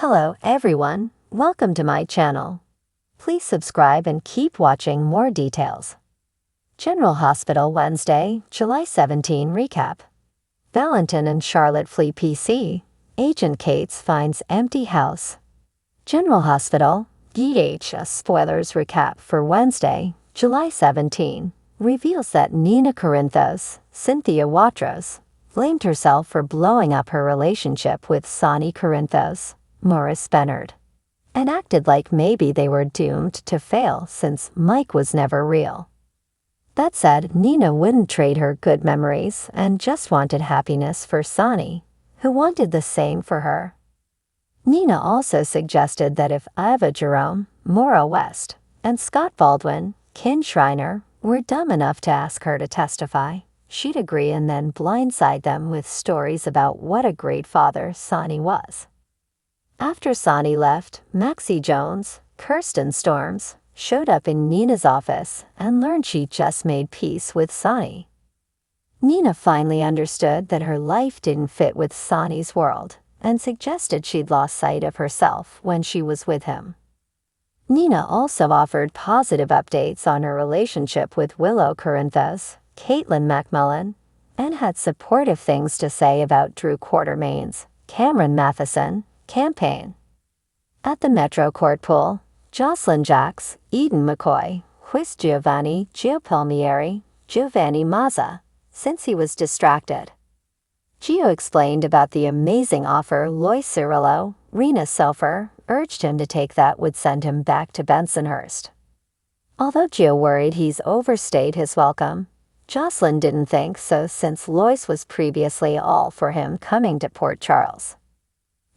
Hello everyone, welcome to my channel. Please subscribe and keep watching more details. General Hospital Wednesday, July 17 recap. Valentin and Charlotte flee PC. Agent Cates finds empty house. General Hospital, VHS spoilers recap for Wednesday, July 17, reveals that Nina Corinthos, Cynthia Watros, blamed herself for blowing up her relationship with Sonny Corinthos, Maurice Bernard, and acted like maybe they were doomed to fail since Mike was never real. That said, Nina wouldn't trade her good memories and just wanted happiness for Sonny, who wanted the same for her. Nina also suggested that if Ava Jerome, Maura West, and Scott Baldwin, Kin Shriner, were dumb enough to ask her to testify, she'd agree and then blindside them with stories about what a great father Sonny was. After Sonny left, Maxie Jones, Kirsten Storms, showed up in Nina's office and learned she just made peace with Sonny. Nina finally understood that her life didn't fit with Sonny's world and suggested she'd lost sight of herself when she was with him. Nina also offered positive updates on her relationship with Willow Corinthos, Caitlin McMullen, and had supportive things to say about Drew Quartermain's Cameron Matheson campaign. At the Metro Court pool, Jocelyn Jacks, Eden McCoy, Huis Giovanni Gio Palmieri, Giovanni Mazza, since he was distracted. Gio explained about the amazing offer Lois Cirillo, Rena Sofer, urged him to take that would send him back to Bensonhurst. Although Gio worried he's overstayed his welcome, Jocelyn didn't think so since Lois was previously all for him coming to Port Charles.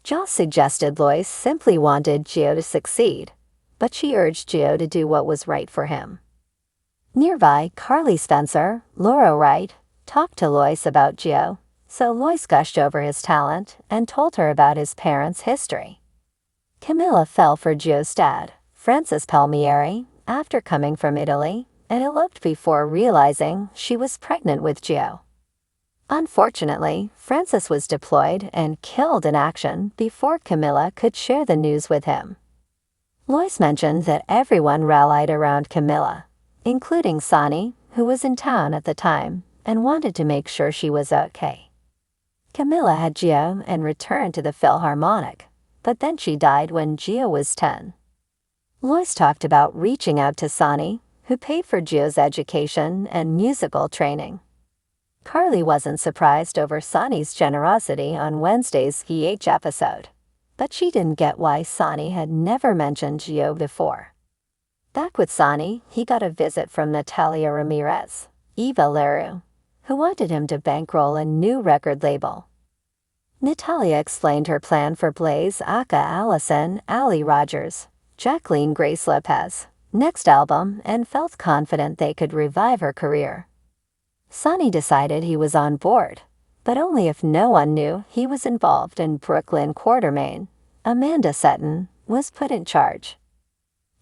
Joss suggested Lois simply wanted Gio to succeed, but she urged Gio to do what was right for him. Nearby, Carly Spencer, Laura Wright, talked to Lois about Gio, so Lois gushed over his talent and told her about his parents' history. Camilla fell for Gio's dad, Francis Palmieri, after coming from Italy, and eloped before realizing she was pregnant with Gio. Unfortunately, Francis was deployed and killed in action before Camilla could share the news with him. Lois mentioned that everyone rallied around Camilla, including Sonny, who was in town at the time and wanted to make sure she was okay. Camilla had Gio and returned to the Philharmonic, but then she died when Gio was 10. Lois talked about reaching out to Sonny, who paid for Gio's education and musical training. Carly wasn't surprised over Sonny's generosity on Wednesday's EH episode, but she didn't get why Sonny had never mentioned Gio before. Back with Sonny, he got a visit from Natalia Ramirez, Eva Leroux, who wanted him to bankroll a new record label. Natalia explained her plan for Blaze aka Allison, Ali Rogers, Jacqueline Grace Lopez, next album, and felt confident they could revive her career. Sonny decided he was on board, but only if no one knew he was involved in Brooklyn Quartermain. Amanda Seton was put in charge.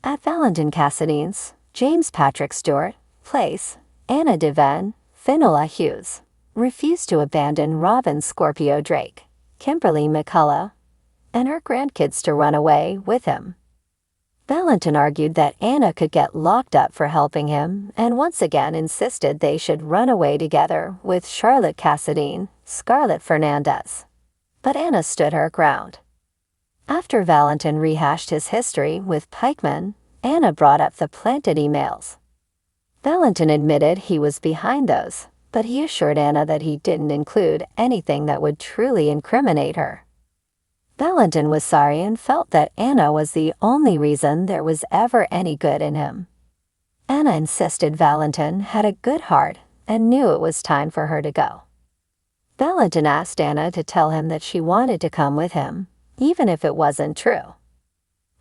At Valentin Cassadine's, James Patrick Stewart, Place, Anna Devine, Finola Hughes, refused to abandon Robin Scorpio Drake, Kimberly McCullough, and her grandkids to run away with him. Valentin argued that Anna could get locked up for helping him and once again insisted they should run away together with Charlotte Cassadine, Scarlett Fernandez. But Anna stood her ground. After Valentin rehashed his history with Pikeman, Anna brought up the planted emails. Valentin admitted he was behind those, but he assured Anna that he didn't include anything that would truly incriminate her. Valentin was sorry and felt that Anna was the only reason there was ever any good in him. Anna insisted Valentin had a good heart and knew it was time for her to go. Valentin asked Anna to tell him that she wanted to come with him, even if it wasn't true.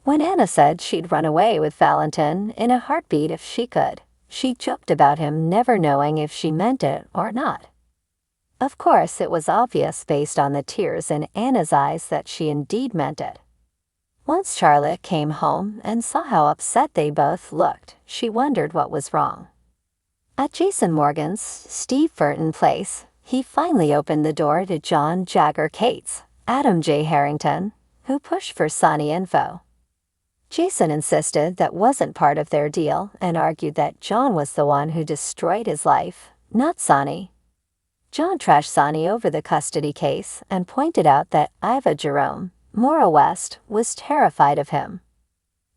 When Anna said she'd run away with Valentin in a heartbeat if she could, she joked about him never knowing if she meant it or not. Of course, it was obvious based on the tears in Anna's eyes that she indeed meant it. Once Charlotte came home and saw how upset they both looked, she wondered what was wrong. At Jason Morgan's, Steve Furton place, he finally opened the door to John Jagger Cates, Adam J. Harrington, who pushed for Sonny info. Jason insisted that wasn't part of their deal and argued that John was the one who destroyed his life, not Sonny. John trashed Sonny over the custody case and pointed out that Iva Jerome, Mora West, was terrified of him.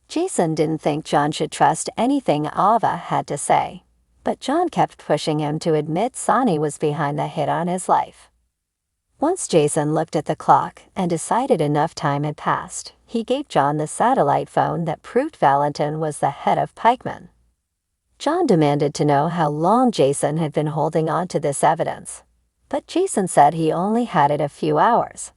Jason didn't think John should trust anything Ava had to say, but John kept pushing him to admit Sonny was behind the hit on his life. Once Jason looked at the clock and decided enough time had passed, he gave John the satellite phone that proved Valentin was the head of pikemen. John demanded to know how long Jason had been holding on to this evidence, but Jason said he only had it a few hours.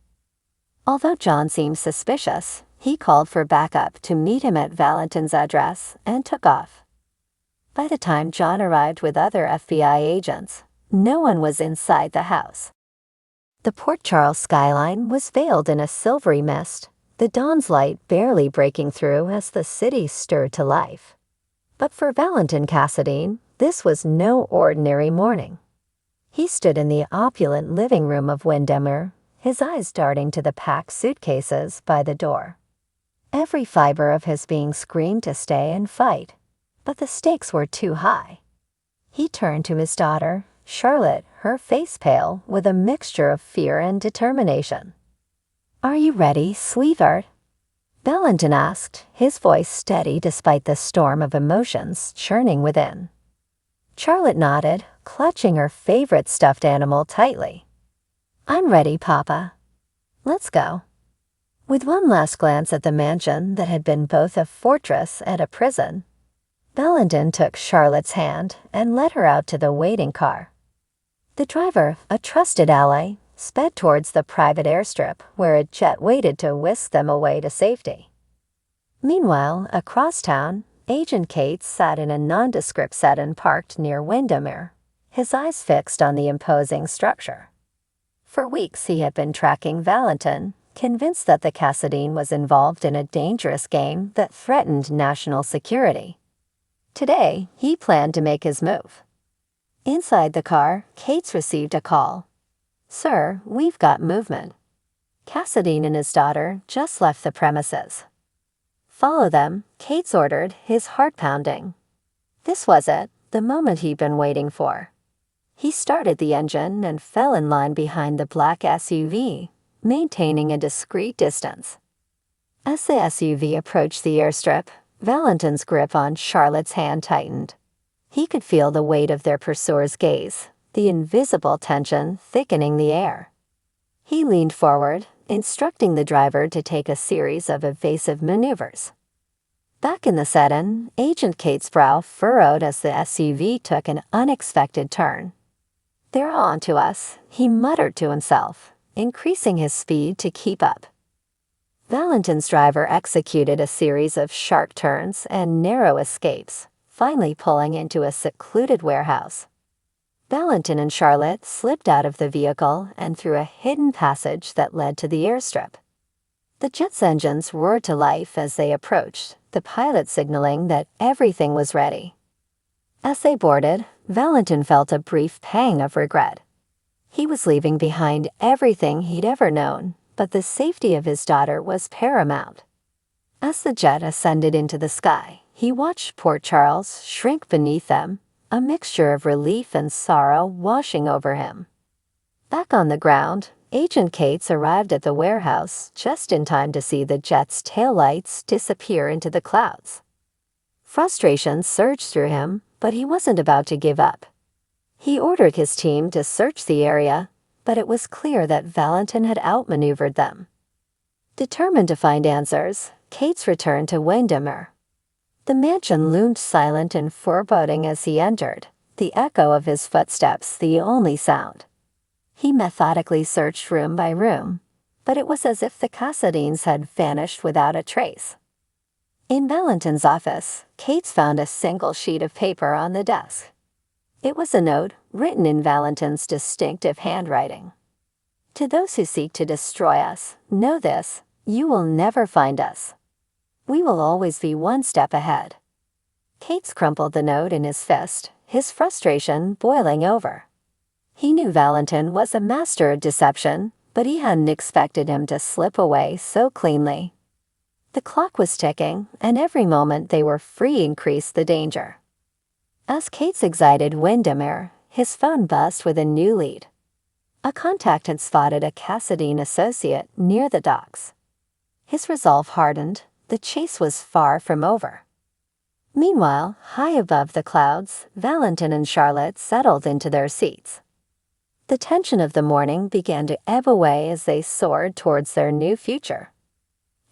Although John seemed suspicious, he called for backup to meet him at Valentin's address and took off. By the time John arrived with other FBI agents, no one was inside the house. The Port Charles skyline was veiled in a silvery mist, the dawn's light barely breaking through as the city stirred to life. But for Valentin Cassadine, this was no ordinary morning. He stood in the opulent living room of Windermere, his eyes darting to the packed suitcases by the door. Every fiber of his being screamed to stay and fight, but the stakes were too high. He turned to his daughter, Charlotte, her face pale with a mixture of fear and determination. "Are you ready, sweetheart?" Valentin asked, his voice steady despite the storm of emotions churning within. Charlotte nodded, clutching her favorite stuffed animal tightly. "I'm ready, Papa. Let's go." With one last glance at the mansion that had been both a fortress and a prison, Valentin took Charlotte's hand and led her out to the waiting car. The driver, a trusted ally, sped towards the private airstrip where a jet waited to whisk them away to safety. Meanwhile, across town, Agent Cates sat in a nondescript sedan parked near Windermere, his eyes fixed on the imposing structure. For weeks he had been tracking Valentin, convinced that the Cassadine was involved in a dangerous game that threatened national security. Today, he planned to make his move. Inside the car, Cates received a call. "Sir, we've got movement." Cassadine and his daughter just left the premises. "Follow them," Cates ordered, his heart pounding. This was it, the moment he'd been waiting for. He started the engine and fell in line behind the black SUV, maintaining a discreet distance. As the SUV approached the airstrip, Valentin's grip on Charlotte's hand tightened. He could feel the weight of their pursuer's gaze, the invisible tension thickening the air. He leaned forward, instructing the driver to take a series of evasive maneuvers. Back in the sedan, Agent Cates' brow furrowed as the SUV took an unexpected turn. "They're on to us," he muttered to himself, increasing his speed to keep up. Valentin's driver executed a series of sharp turns and narrow escapes, finally pulling into a secluded warehouse. Valentin and Charlotte slipped out of the vehicle and through a hidden passage that led to the airstrip. The jet's engines roared to life as they approached, the pilot signaling that everything was ready. As they boarded, Valentin felt a brief pang of regret. He was leaving behind everything he'd ever known, but the safety of his daughter was paramount. As the jet ascended into the sky, he watched Port Charles shrink beneath them, a mixture of relief and sorrow washing over him. Back on the ground, Agent Cates arrived at the warehouse just in time to see the jet's taillights disappear into the clouds. Frustration surged through him, but he wasn't about to give up. He ordered his team to search the area, but it was clear that Valentin had outmaneuvered them. Determined to find answers, Cates returned to Windermere. The mansion loomed silent and foreboding as he entered, the echo of his footsteps the only sound. He methodically searched room by room, but it was as if the Cassadines had vanished without a trace. In Valentin's office, Cates found a single sheet of paper on the desk. It was a note written in Valentin's distinctive handwriting. "To those who seek to destroy us, know this, you will never find us. We will always be one step ahead." Cates crumpled the note in his fist, his frustration boiling over. He knew Valentin was a master of deception, but he hadn't expected him to slip away so cleanly. The clock was ticking, and every moment they were free increased the danger. As Kate's excited Windermere, his phone buzzed with a new lead. A contact had spotted a Cassadine associate near the docks. His resolve hardened. The chase was far from over. Meanwhile, high above the clouds, Valentin and Charlotte settled into their seats. The tension of the morning began to ebb away as they soared towards their new future.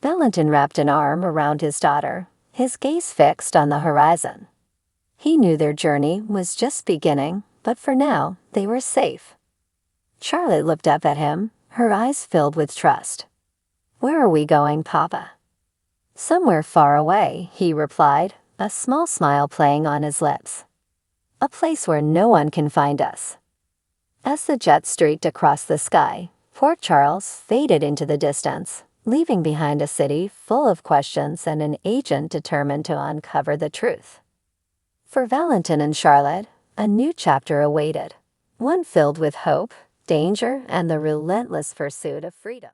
Valentin wrapped an arm around his daughter, his gaze fixed on the horizon. He knew their journey was just beginning, but for now, they were safe. Charlotte looked up at him, her eyes filled with trust. "Where are we going, Papa?" "Somewhere far away," he replied, a small smile playing on his lips. "A place where no one can find us." As the jet streaked across the sky, Port Charles faded into the distance, leaving behind a city full of questions and an agent determined to uncover the truth. For Valentin and Charlotte, a new chapter awaited, one filled with hope, danger, and the relentless pursuit of freedom.